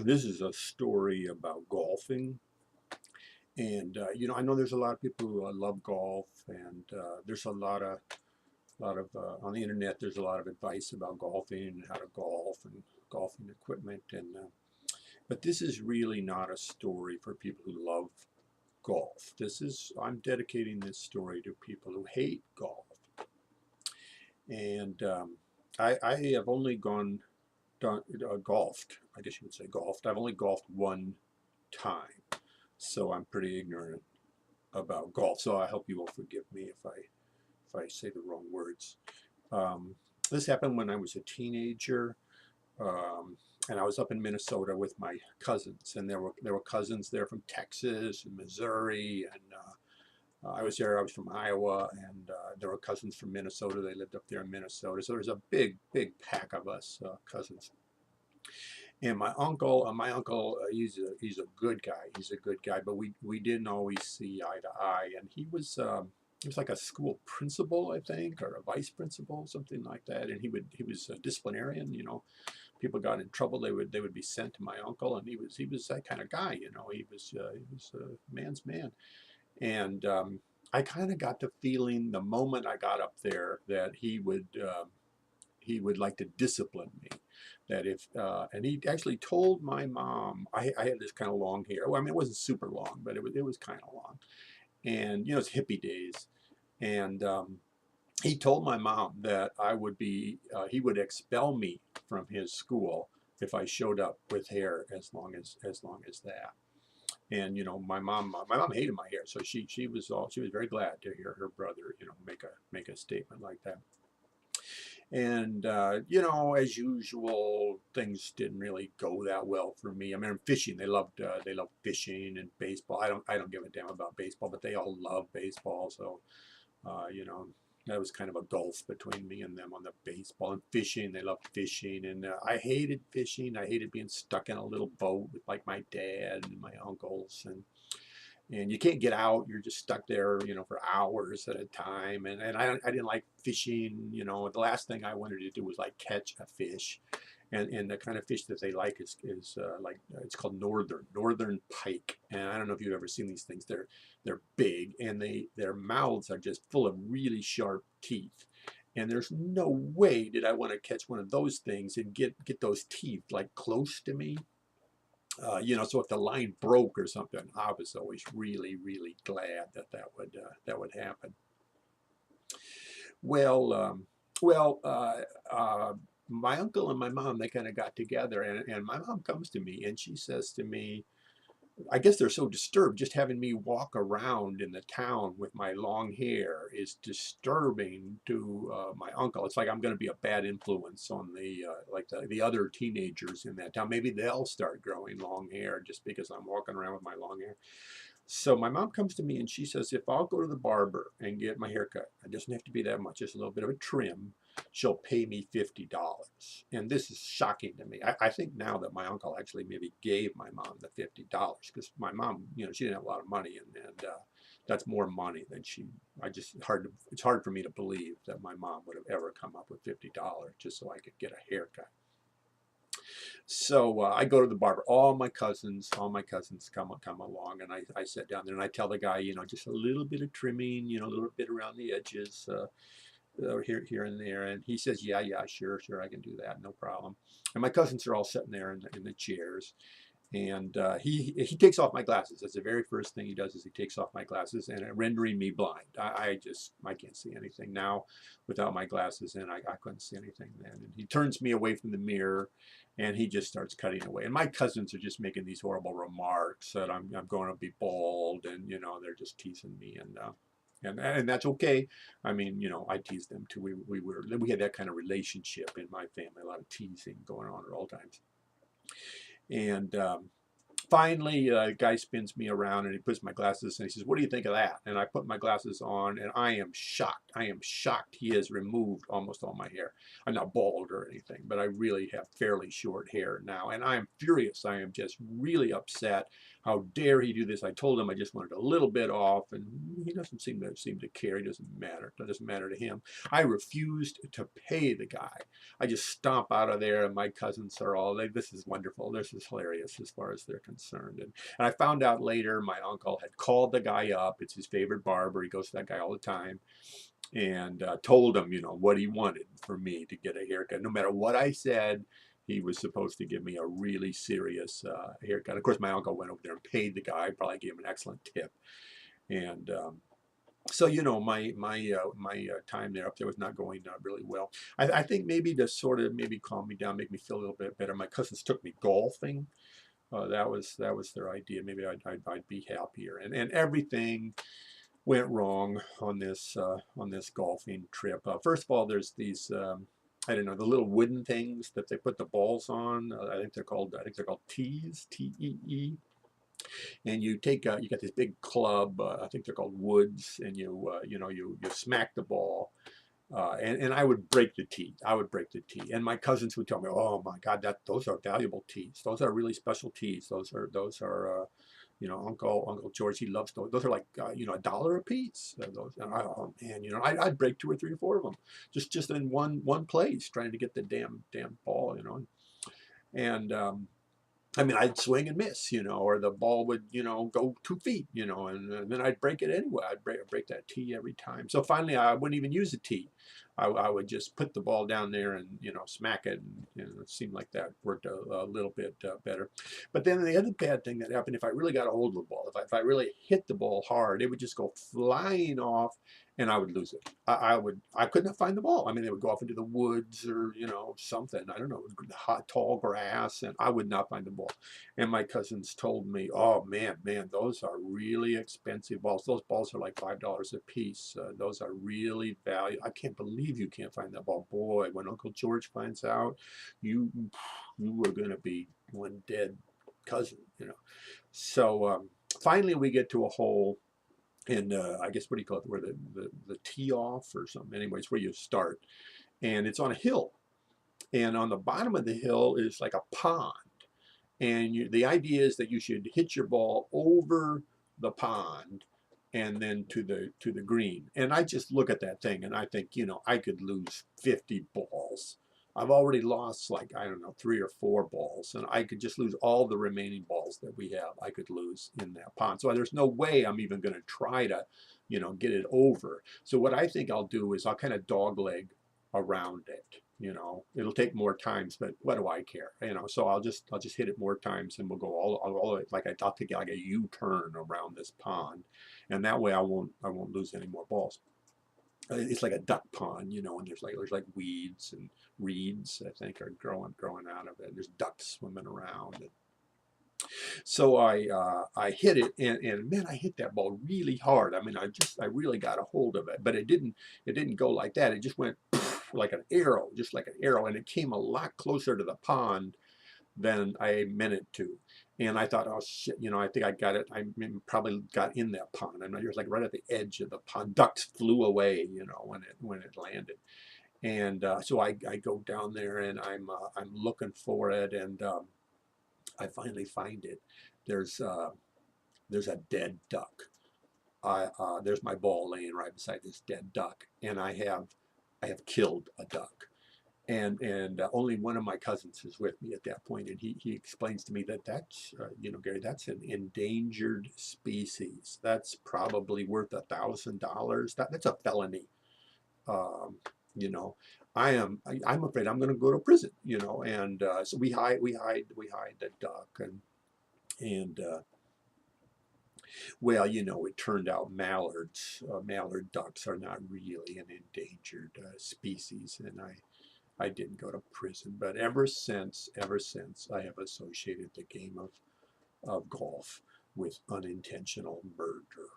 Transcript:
This is a story about golfing. And, I know there's a lot of people who love golf, and there's on the internet, there's a lot of advice about golfing and how to golf and golfing equipment. But this is really not a story for people who love golf. I'm dedicating this story to people who hate golf. And I have only golfed, I guess you would say golfed. I've only golfed one time. So I'm pretty ignorant about golf. So I hope you will forgive me if I say the wrong words. Um, this happened when I was a teenager, and I was up in Minnesota with my cousins, and there were cousins there from Texas and Missouri, and I was there. I was from Iowa, and there were cousins from Minnesota. They lived up there in Minnesota, so there's a big pack of us cousins. And my uncle, he's a good guy. He's a good guy, but we didn't always see eye to eye. And he was like a school principal, I think, or a vice principal, something like that. And he was a disciplinarian. People got in trouble, they would be sent to my uncle, and he was that kind of guy. He was a man's man. And I kind of got the feeling the moment I got up there that he would like to discipline me. That if and he actually told my mom, I had this kind of long hair. Well, I mean, it wasn't super long, but it was kind of long. And it's hippie days. And he told my mom that he would expel me from his school if I showed up with hair as long as that. And my mom hated my hair, so she was very glad to hear her brother make a statement like that. And as usual, things didn't really go that well for me. I mean, fishing. They loved fishing and baseball. I don't give a damn about baseball, but they all love baseball. So uh, you know that was kind of a gulf between me and them on the baseball and fishing. They loved fishing, and I hated fishing. I hated being stuck in a little boat with like my dad and my uncles, and you can't get out. You're just stuck there, for hours at a time. And I didn't like fishing. The last thing I wanted to do was like catch a fish. And the kind of fish that they like is like it's called northern pike. And I don't know if you've ever seen these things. They're big, and their mouths are just full of really sharp teeth. And there's no way did I want to catch one of those things and get those teeth like close to me. So if the line broke or something, I was always really, really glad that would happen. Well, well, my uncle and my mom, they kind of got together, and my mom comes to me and she says to me, I guess they're so disturbed. Just having me walk around in the town with my long hair is disturbing to my uncle. It's like I'm going to be a bad influence on the other teenagers in that town. Maybe they'll start growing long hair just because I'm walking around with my long hair. So my mom comes to me and she says, if I'll go to the barber and get my hair cut, it doesn't have to be that much, just a little bit of a trim, she'll pay me $50. And this is shocking to me. I think now that my uncle actually maybe gave my mom the $50 because my mom, she didn't have a lot of money, and that's more money than it's hard for me to believe that my mom would have ever come up with $50 just so I could get a haircut. So I go to the barber. All my cousins come along, and I sit down there and I tell the guy, just a little bit of trimming, a little bit around the edges, here and there. And he says, yeah, sure, I can do that, no problem. And my cousins are all sitting there in the chairs, and he takes off my glasses. That's the very first thing he does is he takes off my glasses and rendering me blind. I can't see anything now without my glasses, and I couldn't see anything then. And he turns me away from the mirror, and he just starts cutting away. And my cousins are just making these horrible remarks that I'm going to be bald, and they're just teasing me, and that's okay. I mean, I teased them too. We had that kind of relationship in my family, a lot of teasing going on at all times. And finally, a guy spins me around and he puts my glasses and he says, "What do you think of that?" And I put my glasses on and I am shocked. I am shocked he has removed almost all my hair. I'm not bald or anything, but I really have fairly short hair now. And I am furious. I am just really upset. How dare he do this? I told him I just wanted a little bit off, and he doesn't seem to care. He doesn't matter. It doesn't matter to him. I refused to pay the guy. I just stomp out of there, and my cousins are all like, "This is wonderful. This is hilarious," as far as they're concerned. And I found out later my uncle had called the guy up. It's his favorite barber. He goes to that guy all the time, and told him, what he wanted for me to get a haircut. No matter what I said, he was supposed to give me a really serious haircut. Of course, my uncle went over there and paid the guy. Probably gave him an excellent tip. And so my time there up there was not going really well. I think maybe to sort of maybe calm me down, make me feel a little bit better. My cousins took me golfing. That was their idea. Maybe I'd be happier. And everything went wrong on this golfing trip. First of all, there's these I don't know, the little wooden things that they put the balls on. I think they're called tees, T-E-E. And you got this big club. I think they're called woods, and you smack the ball. And I would break the tee. I would break the tee. And my cousins would tell me, "Oh my God, those are valuable tees. Those are really special tees. Those are Uncle George, he loves those. Those are like $1 a piece. Those, and oh man, I'd break 2 or 3 or 4 of them just in one place, trying to get the damn ball, And I mean, I'd swing and miss, or the ball would, go 2 feet, and then I'd break it anyway. I'd break that tee every time. So finally, I wouldn't even use a tee. I would just put the ball down there and, smack it. And it seemed like that worked a little bit better. But then the other bad thing that happened, if I really got a hold of the ball, if I really hit the ball hard, it would just go flying off, and I would lose it. I could not find the ball. I mean, they would go off into the woods or, something. I don't know, hot, tall grass, and I would not find the ball. And my cousins told me, "Oh man, those are really expensive balls. Those balls are like $5 a piece. Those are really valuable. I can't believe you can't find that ball. Boy, when Uncle George finds out, you were going to be one dead cousin, So finally, we get to a hole. And I guess, what do you call it, where the tee off or something. Anyway, it's where you start. And it's on a hill. And on the bottom of the hill is like a pond. And the idea is that you should hit your ball over the pond and then to the green. And I just look at that thing and I think, I could lose 50 balls. I've already lost, like, I don't know, 3 or 4 balls, and I could just lose all the remaining balls that we have. I could lose in that pond. So there's no way I'm even going to try to, get it over. So what I think I'll do is I'll kind of dogleg around it. It'll take more times, but what do I care? So I'll just hit it more times, and we'll go all the way, like I'll take like a U-turn around this pond, and that way I won't lose any more balls. It's like a duck pond, and there's like weeds and reeds, I think, are growing out of it. There's ducks swimming around. So I hit it, and man, I hit that ball really hard. I mean, I really got a hold of it, but it didn't go like that. It just went like an arrow, and it came a lot closer to the pond than I meant it to. And I thought, oh shit, I think I got it. I probably got in that pond. And it was like right at the edge of the pond. Ducks flew away, when it landed. And so I go down there, and I'm looking for it, and I finally find it. There's a dead duck. There's my ball laying right beside this dead duck, and I have killed a duck. And only one of my cousins is with me at that point, and he explains to me that's Gary, that's an endangered species. That's probably worth $1,000. That's a felony. Um, you know, I'm afraid I'm going to go to prison. And so we hide the duck, and well, it turned out mallard ducks are not really an endangered species, and I didn't go to prison. But ever since, I have associated the game of golf with unintentional murder.